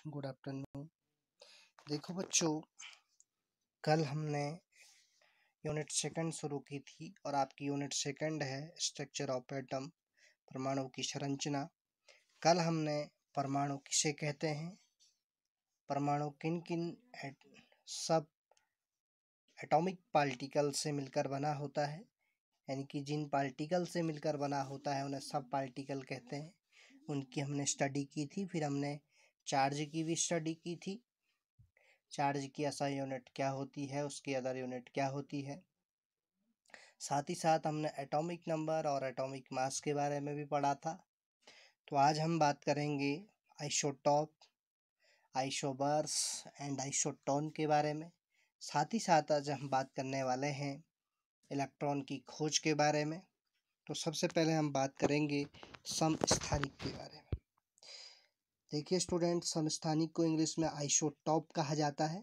Good afternoon. देखो बच्चों, कल हमने यूनिट सेकंड शुरू की थी और आपकी यूनिट सेकंड है स्ट्रक्चर ऑफ एटम, परमाणु की संरचना। कल हमने परमाणु किसे कहते हैं, परमाणु किन किन सब एटॉमिक पार्टिकल से मिलकर बना होता है, यानी कि जिन पार्टिकल से मिलकर बना होता है उन्हें सब पार्टिकल कहते हैं, उनकी हमने स्टडी की थी। फिर हमने चार्ज की भी स्टडी की थी, चार्ज की SI यूनिट क्या होती है, उसकी अदर यूनिट क्या होती है। साथ ही साथ हमने एटॉमिक नंबर और एटॉमिक मास के बारे में भी पढ़ा था। तो आज हम बात करेंगे आइसोटॉप, आइसोबर्स एंड आइसोटोन के बारे में। साथ ही साथ आज हम बात करने वाले हैं इलेक्ट्रॉन की खोज के बारे में। तो सबसे पहले हम बात करेंगे समस्थानिक के बारे में। देखिए स्टूडेंट, समस्थानिक को इंग्लिश में आइसोटॉप कहा जाता है।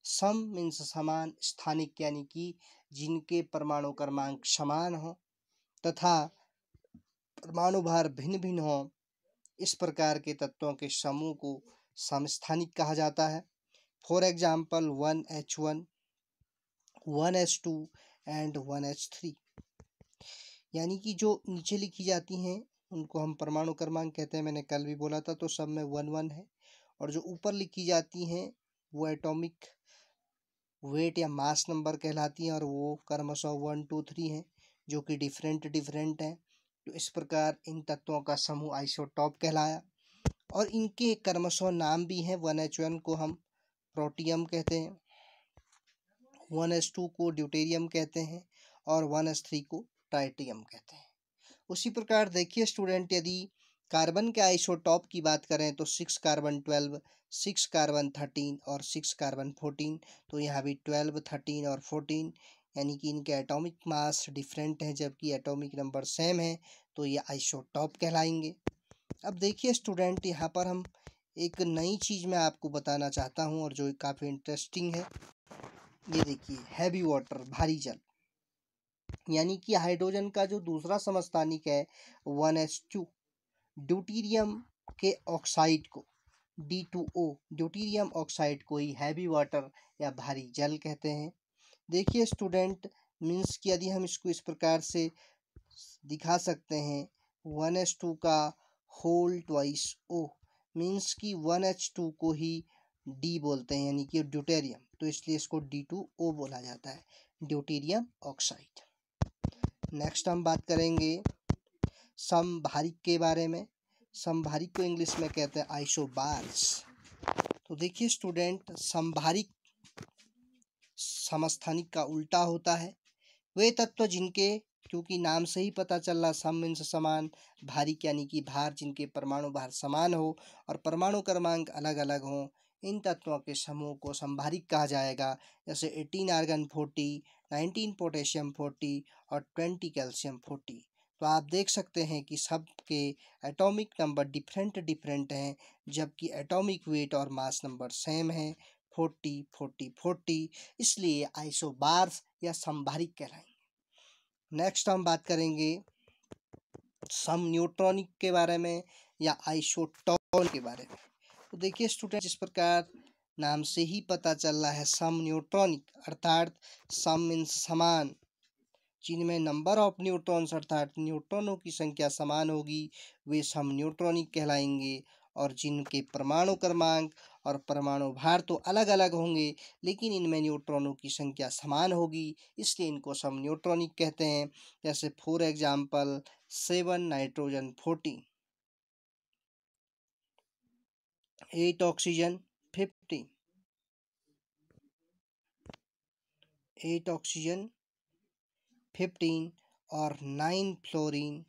सम मीन्स समान, स्थानिक यानी कि जिनके परमाणु क्रमांक समान हो तथा परमाणु भार भिन्न भिन्न हो, इस प्रकार के तत्वों के समूह को समस्थानिक कहा जाता है। For example 1H1, 1H2 and 1H3, यानी कि जो नीचे लिखी जाती हैं उनको हम परमाणु क्रमांक कहते हैं। मैंने कल भी बोला था, तो सब में 1 1 है। और जो ऊपर लिखी जाती हैं वो एटॉमिक वेट या मास नंबर कहलाती हैं और वो क्रमशः 1 2 3 हैं, जो कि डिफरेंट हैं। तो इस प्रकार इन तत्वों का समूह आइसोटॉप कहलाया। और इनके क्रमशः नाम भी हैं। 1H1 को हम प्रोटियम कहते हैं, 1H2 को ड्यूटेरियम कहते हैं और 1H3 को ट्राइटियम कहते हैं। उसी प्रकार देखिए स्टूडेंट, यदि कार्बन के आइसोटॉप की बात करें तो 6 कार्बन 12, 6 कार्बन 13 और 6 कार्बन 14। तो यहाँ भी 12, 13 और 14, यानी कि इनके एटॉमिक मास डिफरेंट हैं जबकि एटॉमिक नंबर सेम है, तो ये आइसोटॉप कहलाएंगे। अब देखिए स्टूडेंट, यहाँ पर हम एक नई चीज़ मैं आपको बताना चाहता हूँ और जो काफ़ी इंटरेस्टिंग है। ये देखिए, हैवी वाटर, भारी जल, यानी कि हाइड्रोजन का जो दूसरा समस्थानिक है 1H2, ड्यूटीरियम के ऑक्साइड को D2O, ड्यूटीरियम ऑक्साइड को ही हैवी वाटर या भारी जल कहते हैं। देखिए स्टूडेंट, मीन्स कि यदि हम इसको इस प्रकार से दिखा सकते हैं, 1H2 का होल ट्वाइस O, मीन्स कि 1H2 को ही D बोलते हैं, यानी कि ड्यूटेरियम, तो इसलिए इसको D2O बोला जाता है, ड्यूटीरियम ऑक्साइड। नेक्स्ट हम बात करेंगे समभारिक के बारे में। समभारिक को इंग्लिश में कहते हैं आइसोबार्स। तो देखिए स्टूडेंट, समभारिक समस्थानिक का उल्टा होता है। वे तत्व जिनके, क्योंकि नाम से ही पता चल रहा, सम मीन्स समान, भारिक यानी कि भार, जिनके परमाणु भार समान हो और परमाणु क्रमांक अलग अलग हों, इन तत्वों के समूह को समभारिक कहा जाएगा। जैसे 18 आर्गन 40, 19 पोटेशियम 40 और 20 कैल्शियम 40। तो आप देख सकते हैं कि सब के एटॉमिक नंबर डिफरेंट हैं जबकि एटॉमिक वेट और मास नंबर सेम है, 40 40 40, इसलिए आइसोबार्स या समभारिक कहलाएंगे। नेक्स्ट हम बात करेंगे सम न्यूट्रॉनिक के बारे में या आइसोटोन के बारे में। तो देखिए स्टूडेंट, जिस प्रकार नाम से ही पता चल रहा है, सम न्यूट्रॉनिक अर्थात सम मीन्स समान, जिनमें नंबर ऑफ न्यूट्रॉन्स अर्थात न्यूट्रॉनों की संख्या समान होगी, वे सम न्यूट्रॉनिक कहलाएंगे। और जिनके परमाणु क्रमांक और परमाणु भार तो अलग अलग होंगे लेकिन इनमें न्यूट्रॉनों की संख्या समान होगी, इसलिए इनको सम न्यूट्रॉनिक कहते हैं। जैसे for example 7 nitrogen 14, 8 oxygen 15, 8 oxygen 15 और 9 फ्लोरीन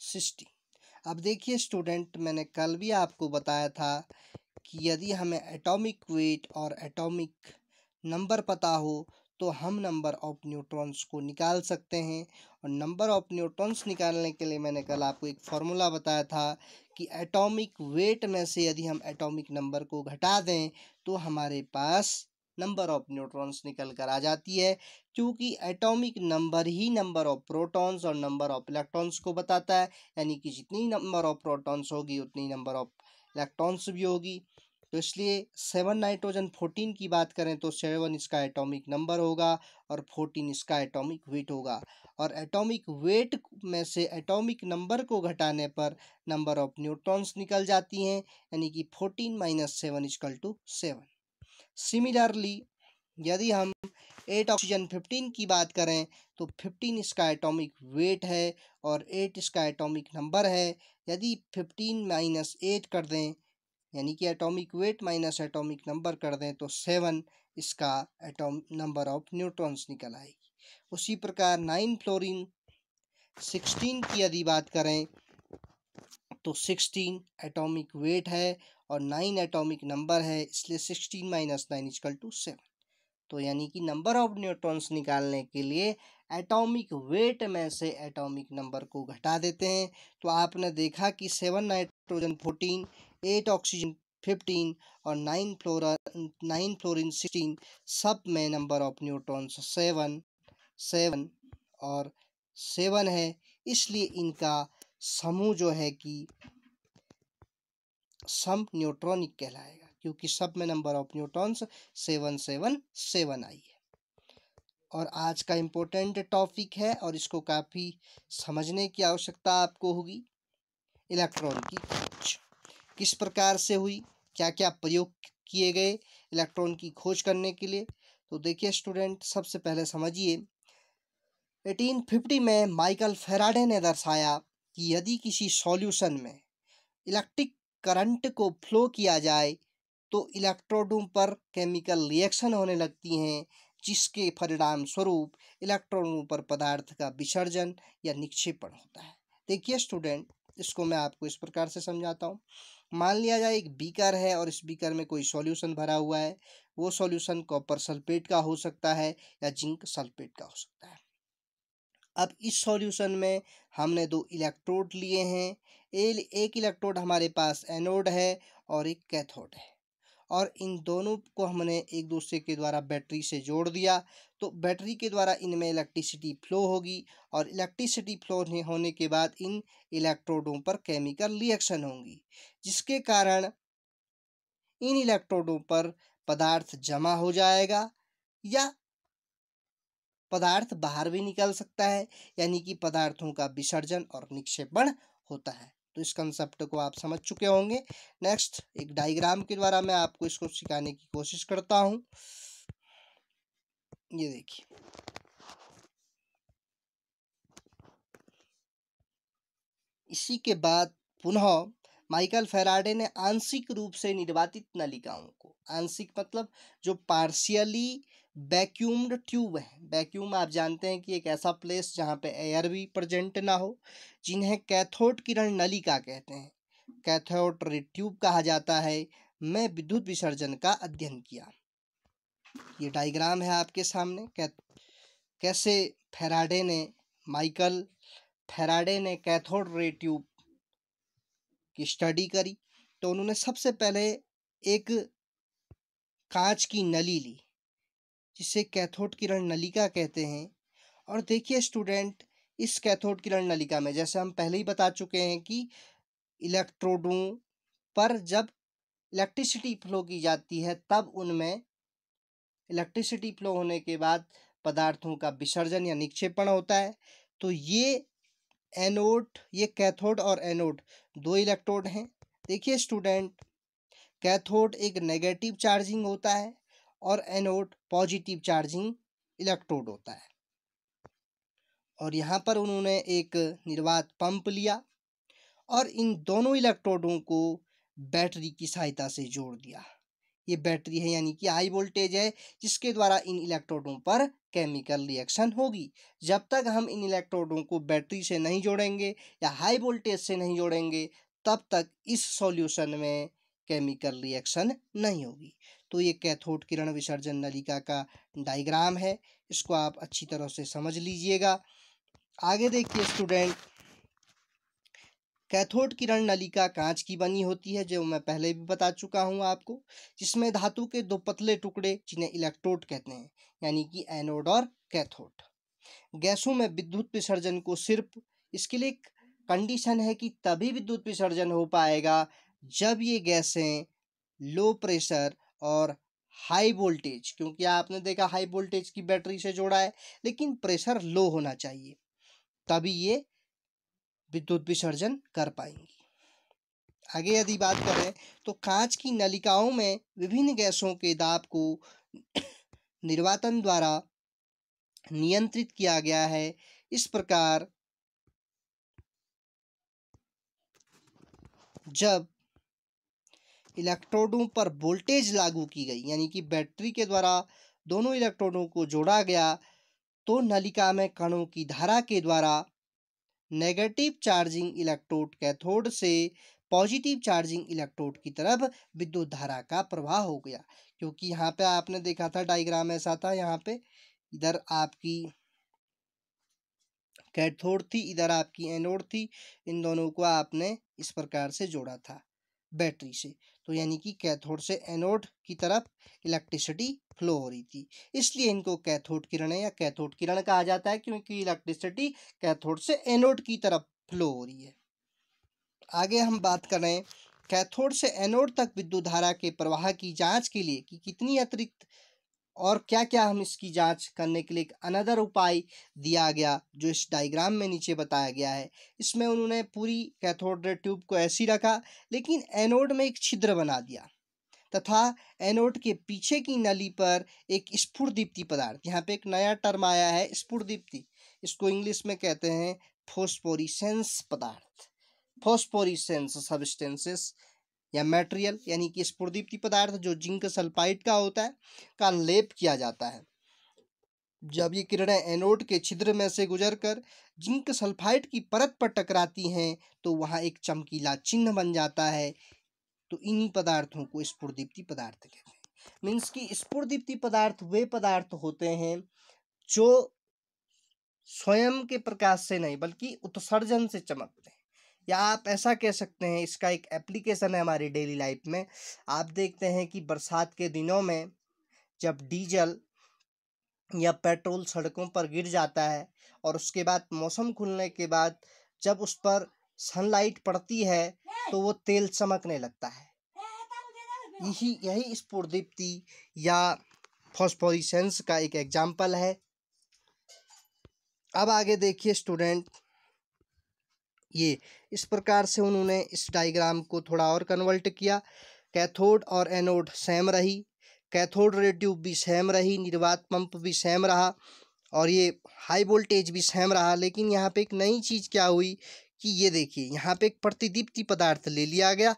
60। अब देखिए स्टूडेंट, मैंने कल भी आपको बताया था कि यदि हमें एटॉमिक वेट और एटॉमिक नंबर पता हो तो हम नंबर ऑफ न्यूट्रॉन्स को निकाल सकते हैं। और नंबर ऑफ न्यूट्रॉन्स निकालने के लिए मैंने कल आपको एक फॉर्मूला बताया था कि एटॉमिक वेट में से यदि हम एटॉमिक नंबर को घटा दें तो हमारे पास नंबर ऑफ न्यूट्रॉन्स निकल कर आ जाती है, क्योंकि atomic number he number of protons और नंबर ऑफ इलेक्ट्रॉन्स को बताता है, यानी कि जितनी नंबर ऑफ प्रोटॉन्स होगी उतनी नंबर ऑफ इलेक्ट्रॉन्स भी होगी। तो इसलिए 7 नाइट्रोजन 14 की बात करें तो 7 इसका एटॉमिक नंबर होगा और 14 इसका एटॉमिक वेट होगा। और एटॉमिक वेट में से एटॉमिक नंबर को घटाने पर नंबर ऑफ न्यूट्रॉन्स निकल जाती हैं, यानी कि 14 माइनस 7 इक्वल टू 7। सिमिलरली यदि हम 8 ऑक्सीजन 15 की बात करें तो 15 इसका एटॉमिक वेट है और 8 इसका एटॉमिक नंबर है। यदि 15 माइनस 8 कर दें, यानी कि atomic weight minus atomic number कर दें, तो 7 इसका नंबर ऑफ न्यूट्रॉन्स निकल आएगी। उसी प्रकार 9 फ्लोरीन 16 की यदि बात करें तो 16 एटॉमिक वेट है और 9 एटॉमिक नंबर है, इसलिए 16 माइनस 9 इक्वल टू 7। तो यानी कि नंबर ऑफ न्यूट्रॉन्स निकालने के लिए एटॉमिक वेट में से एटॉमिक नंबर को घटा देते हैं। तो आपने देखा कि 7 नाइट्रोजन 14, 8 ऑक्सीजन 15 और 9 फ्लोरीन 16 सब में नंबर ऑफ न्यूट्रॉन्स 7 7 और 7 है। इसलिए इनका समूह जो है कि सम न्यूट्रॉनिक कहलाएगा, क्योंकि सब में नंबर ऑफ न्यूट्रॉन्स 777 आई है। और आज का इम्पोर्टेंट टॉपिक है और इसको काफ़ी समझने की आवश्यकता आपको होगी। इलेक्ट्रॉन की खोज किस प्रकार से हुई, क्या क्या प्रयोग किए गए इलेक्ट्रॉन की खोज करने के लिए। तो देखिए स्टूडेंट, सबसे पहले समझिए 1850 में माइकल फैराडे ने दर्शाया कि यदि किसी सॉल्यूशन में इलेक्ट्रिक करंट को फ्लो किया जाए तो इलेक्ट्रोडों पर केमिकल रिएक्शन होने लगती हैं, जिसके परिणाम स्वरूप इलेक्ट्रॉनों पर पदार्थ का विसर्जन या निक्षेपण होता है। देखिए स्टूडेंट, इसको मैं आपको इस प्रकार से समझाता हूँ। मान लिया जाए एक बीकर है और इस बीकर में कोई सॉल्यूशन भरा हुआ है। वो सॉल्यूशन कॉपर सल्फेट का हो सकता है या जिंक सल्फेट का हो सकता है। अब इस सॉल्यूशन में हमने दो इलेक्ट्रोड लिए हैं। एक इलेक्ट्रोड हमारे पास एनोड है और एक कैथोड है, और इन दोनों को हमने एक दूसरे के द्वारा बैटरी से जोड़ दिया। तो बैटरी के द्वारा इनमें इलेक्ट्रिसिटी फ्लो होगी और इलेक्ट्रिसिटी फ्लो होने के बाद इन इलेक्ट्रोडों पर केमिकल रिएक्शन होंगी, जिसके कारण इन इलेक्ट्रोडों पर पदार्थ जमा हो जाएगा या पदार्थ बाहर भी निकल सकता है, यानी कि पदार्थों का विसर्जन और निक्षेपण होता है। तो इस कंसेप्ट को आप समझ चुके होंगे। नेक्स्ट एक डायग्राम के द्वारा मैं आपको इसको सिखाने की कोशिश करता हूँ। ये देखिए, इसी के बाद पुनः माइकल फैराडे ने आंशिक रूप से निर्वातित नलिकाओं को, आंशिक मतलब जो पार्शियली वैक्यूम्ड ट्यूब है। वैक्यूम आप जानते हैं कि एक ऐसा प्लेस जहाँ पे एयर भी प्रेजेंट ना हो, जिन्हें कैथोड किरण नलिका कहते हैं, कैथोड रे ट्यूब कहा जाता है। मैं विद्युत विसर्जन का अध्ययन किया। ये डायग्राम है आपके सामने, कैसे माइकल फैराडे ने कैथोड रे ट्यूब की स्टडी करी। तो उन्होंने सबसे पहले एक कांच की नली ली, जिसे कैथोड किरण नलिका कहते हैं। और देखिए स्टूडेंट, इस कैथोड किरण नलिका में, जैसे हम पहले ही बता चुके हैं कि इलेक्ट्रोडों पर जब इलेक्ट्रिसिटी फ्लो की जाती है तब उनमें इलेक्ट्रिसिटी फ्लो होने के बाद पदार्थों का विसर्जन या निक्षेपण होता है। तो ये कैथोड और एनोड दो इलेक्ट्रोड हैं। देखिए स्टूडेंट, कैथोड एक नेगेटिव चार्जिंग होता है और एनोड पॉजिटिव चार्जिंग इलेक्ट्रोड होता है। और यहाँ पर उन्होंने एक निर्वात पंप लिया और इन दोनों इलेक्ट्रोडों को बैटरी की सहायता से जोड़ दिया। ये बैटरी है, यानी कि हाई वोल्टेज है, जिसके द्वारा इन इलेक्ट्रोडों पर केमिकल रिएक्शन होगी। जब तक हम इन इलेक्ट्रोडों को बैटरी से नहीं जोड़ेंगे या हाई वोल्टेज से नहीं जोड़ेंगे, तब तक इस सॉल्यूशन में केमिकल रिएक्शन नहीं होगी। तो ये कैथोड किरण विसर्जन नलिका का डायग्राम है, इसको आप अच्छी तरह से समझ लीजिएगा। आगे देखिए स्टूडेंट, कैथोड किरण नलिका कांच की बनी होती है, जो मैं पहले भी बता चुका हूँ आपको, जिसमें धातु के दो पतले टुकड़े जिन्हें इलेक्ट्रोड कहते हैं, यानी कि एनोड और कैथोड। गैसों में विद्युत विसर्जन को सिर्फ इसके लिए कंडीशन है कि तभी विद्युत विसर्जन हो पाएगा जब ये गैसें लो प्रेशर और हाई वोल्टेज, क्योंकि आपने देखा हाई वोल्टेज की बैटरी से जोड़ा है, लेकिन प्रेशर लो होना चाहिए, तभी ये विद्युत विसर्जन कर पाएंगी। आगे यदि बात करें तो कांच की नलिकाओं में विभिन्न गैसों के दाब को निर्वातन द्वारा नियंत्रित किया गया है। इस प्रकार जब इलेक्ट्रोडों पर वोल्टेज लागू की गई, यानी कि बैटरी के द्वारा दोनों इलेक्ट्रोडों को जोड़ा गया, तो नलिका में कणों की धारा के द्वारा नेगेटिव चार्जिंग इलेक्ट्रोड कैथोड से पॉजिटिव चार्जिंग इलेक्ट्रोड की तरफ विद्युत धारा का प्रवाह हो गया। क्योंकि यहाँ पे आपने देखा था डायग्राम ऐसा था, यहाँ पे इधर आपकी कैथोड थी, इधर आपकी एनोड थी, इन दोनों को आपने इस प्रकार से जोड़ा था बैटरी से, तो यानी कि कैथोड से एनोड की तरफ इलेक्ट्रिसिटी फ्लो हो रही थी, इसलिए इनको कैथोड किरणें या कैथोड किरण कहा जाता है, क्योंकि इलेक्ट्रिसिटी कैथोड से एनोड की तरफ फ्लो हो रही है। आगे हम बात करें कैथोड से एनोड तक विद्युत धारा के प्रवाह की जांच के लिए कि कितनी अतिरिक्त और क्या क्या हम इसकी जांच करने के लिए एक अनदर उपाय दिया गया, जो इस डायग्राम में नीचे बताया गया है। इसमें उन्होंने पूरी कैथोड रे ट्यूब को ऐसी रखा, लेकिन एनोड में एक छिद्र बना दिया तथा एनोड के पीछे की नली पर एक स्फुरदीप्ति पदार्थ, यहाँ पे एक नया टर्म आया है स्फुरदीप्ति, इसको इंग्लिश में कहते हैं फोस्फोरिसेंस पदार्थ, फोस्फोरिसेंस सब्सटेंसेस या मटेरियल, यानी कि स्फुरदीप्ति पदार्थ जो जिंक सल्फाइड का होता है, का लेप किया जाता है। जब ये किरणें एनोड के छिद्र में से गुजरकर जिंक सल्फाइड की परत पर टकराती हैं तो वहाँ एक चमकीला चिन्ह बन जाता है, तो इन्हीं पदार्थों को स्फुरदीप्ति पदार्थ कहते हैं। मीन्स कि स्फुरदीप्ति पदार्थ वे पदार्थ होते हैं जो स्वयं के प्रकाश से नहीं बल्कि उत्सर्जन से चमकते हैं, या आप ऐसा कह सकते हैं, इसका एक एप्लीकेशन है हमारी डेली लाइफ में। आप देखते हैं कि बरसात के दिनों में जब डीजल या पेट्रोल सड़कों पर गिर जाता है और उसके बाद मौसम खुलने के बाद जब उस पर सनलाइट पड़ती है तो वो तेल चमकने लगता है, यही स्फुरदीप्ति या फॉस्फोरेसेंस का एक एग्जाम्पल है। अब आगे देखिए स्टूडेंट, ये इस प्रकार से उन्होंने इस डायग्राम को थोड़ा और कन्वर्ट किया। कैथोड और एनोड सेम रही, कैथोड रे ट्यूब भी सेम रही, निर्वात पंप भी सेम रहा और ये हाई वोल्टेज भी सेम रहा। लेकिन यहाँ पे एक नई चीज़ क्या हुई कि ये देखिए, यहाँ पे एक प्रतिदीप्ति पदार्थ ले लिया गया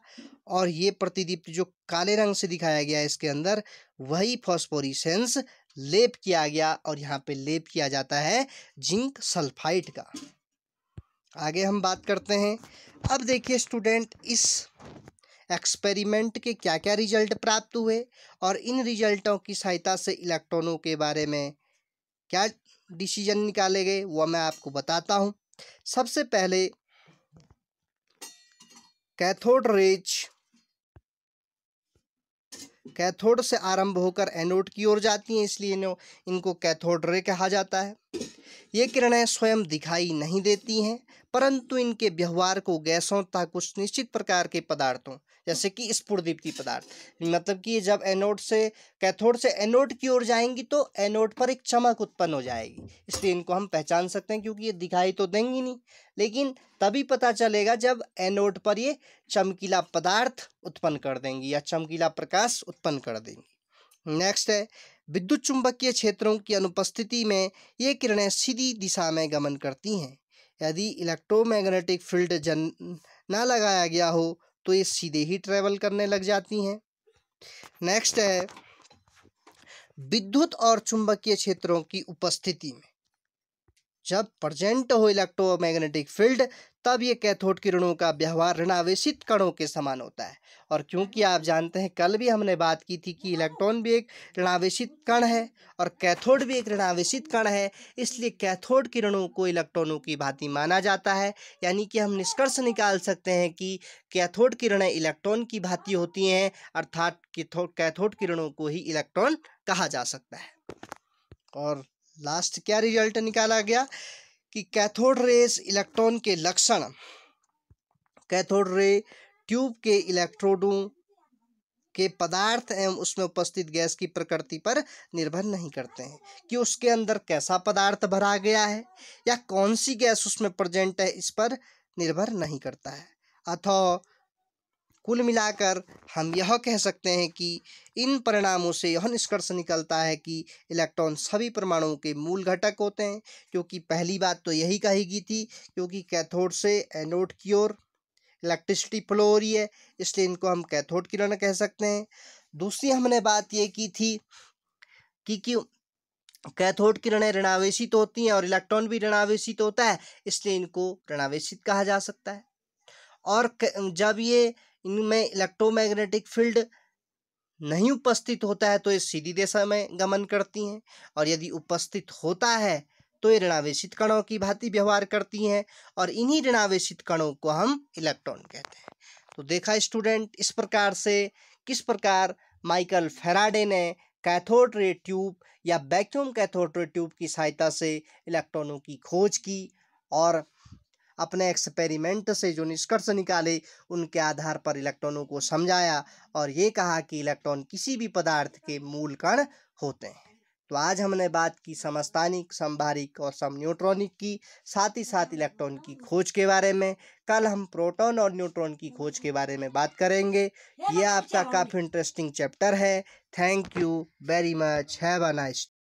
और ये प्रतिदीप्ति जो काले रंग से दिखाया गया है इसके अंदर, वही फॉस्फोरेसेंस लेप किया गया और यहाँ पे लेप किया जाता है जिंक सल्फाइड का। आगे हम बात करते हैं। अब देखिए स्टूडेंट, इस एक्सपेरिमेंट के क्या क्या रिजल्ट प्राप्त हुए और इन रिजल्टों की सहायता से इलेक्ट्रॉनों के बारे में क्या डिसीजन निकाले गए वो मैं आपको बताता हूँ। सबसे पहले कैथोड से आरंभ होकर एनोड की ओर जाती हैं, इसलिए इनको कैथोड रे कहा जाता है। ये किरणें स्वयं दिखाई नहीं देती हैं, परंतु इनके व्यवहार को गैसों तथा कुछ निश्चित प्रकार के पदार्थों जैसे कि स्फुरदीप्ति पदार्थ, मतलब कि जब एनोड से कैथोड से एनोड की ओर जाएंगी तो एनोड पर एक चमक उत्पन्न हो जाएगी, इसलिए इनको हम पहचान सकते हैं, क्योंकि ये दिखाई तो देंगी नहीं, लेकिन तभी पता चलेगा जब एनोड पर ये चमकीला पदार्थ उत्पन्न कर देंगी या चमकीला प्रकाश उत्पन्न कर देंगी। नेक्स्ट है, विद्युत चुंबकीय क्षेत्रों की अनुपस्थिति में ये किरणें सीधी दिशा में गमन करती हैं। यदि इलेक्ट्रोमैग्नेटिक फील्ड ना लगाया गया हो तो ये सीधे ही ट्रेवल करने लग जाती हैं। नेक्स्ट है, विद्युत और चुंबकीय क्षेत्रों की उपस्थिति में जब प्रेजेंट हो इलेक्ट्रोमैग्नेटिक फील्ड तब ये कैथोड किरणों का व्यवहार ऋणावेशित कणों के समान होता है। और क्योंकि आप जानते हैं कल भी हमने बात की थी कि इलेक्ट्रॉन भी एक ऋणावेशित कण है और कैथोड भी एक ऋणावेशित कण है, इसलिए कैथोड किरणों को इलेक्ट्रॉनों की भांति माना जाता है। यानी कि हम निष्कर्ष निकाल सकते हैं कि कैथोड किरणें इलेक्ट्रॉन की भांति होती हैं, अर्थात कैथोड किरणों को ही इलेक्ट्रॉन कहा जा सकता है। और लास्ट क्या रिजल्ट निकाला गया कि कैथोड रेस इलेक्ट्रॉन के लक्षण कैथोड रे ट्यूब के इलेक्ट्रोडों के पदार्थ एवं उसमें उपस्थित गैस की प्रकृति पर निर्भर नहीं करते हैं कि उसके अंदर कैसा पदार्थ भरा गया है या कौन सी गैस उसमें प्रेजेंट है, इस पर निर्भर नहीं करता है। अतः कुल मिलाकर हम यह कह सकते हैं कि इन परिणामों से यह निष्कर्ष निकलता है कि इलेक्ट्रॉन सभी परमाणुओं के मूल घटक होते हैं। क्योंकि पहली बात तो यही कही गई थी, क्योंकि कैथोड से एनोड की ओर इलेक्ट्रिसिटी फ्लो हो रही है, इसलिए इनको हम कैथोड किरण कह सकते हैं। दूसरी हमने बात ये की थी कि क्यों कैथोड किरणें ऋणावेशित होती हैं और इलेक्ट्रॉन भी ऋणावेशित होता है, इसलिए इनको ऋणावेशित कहा जा सकता है। और जब ये इनमें इलेक्ट्रोमैग्नेटिक फील्ड नहीं उपस्थित होता है तो ये सीधी दिशा में गमन करती हैं, और यदि उपस्थित होता है तो ये ऋणावेशित कणों की भांति व्यवहार करती हैं, और इन्हीं ऋणावेशित कणों को हम इलेक्ट्रॉन कहते हैं। तो देखा स्टूडेंट, इस प्रकार से किस प्रकार माइकल फैराडे ने कैथोड रे ट्यूब या वैक्यूम कैथोड रे ट्यूब की सहायता से इलेक्ट्रॉनों की खोज की और अपने एक्सपेरिमेंट से जो निष्कर्ष निकाले उनके आधार पर इलेक्ट्रॉनों को समझाया और ये कहा कि इलेक्ट्रॉन किसी भी पदार्थ के मूल कण होते हैं। तो आज हमने बात की समस्थानिक, समभारिक और समन्यूट्रॉनिक की, साथ ही साथ इलेक्ट्रॉन की खोज के बारे में। कल हम प्रोटॉन और न्यूट्रॉन की खोज के बारे में बात करेंगे। ये आपका काफ़ी इंटरेस्टिंग चैप्टर है। Thank you very much. Have a nice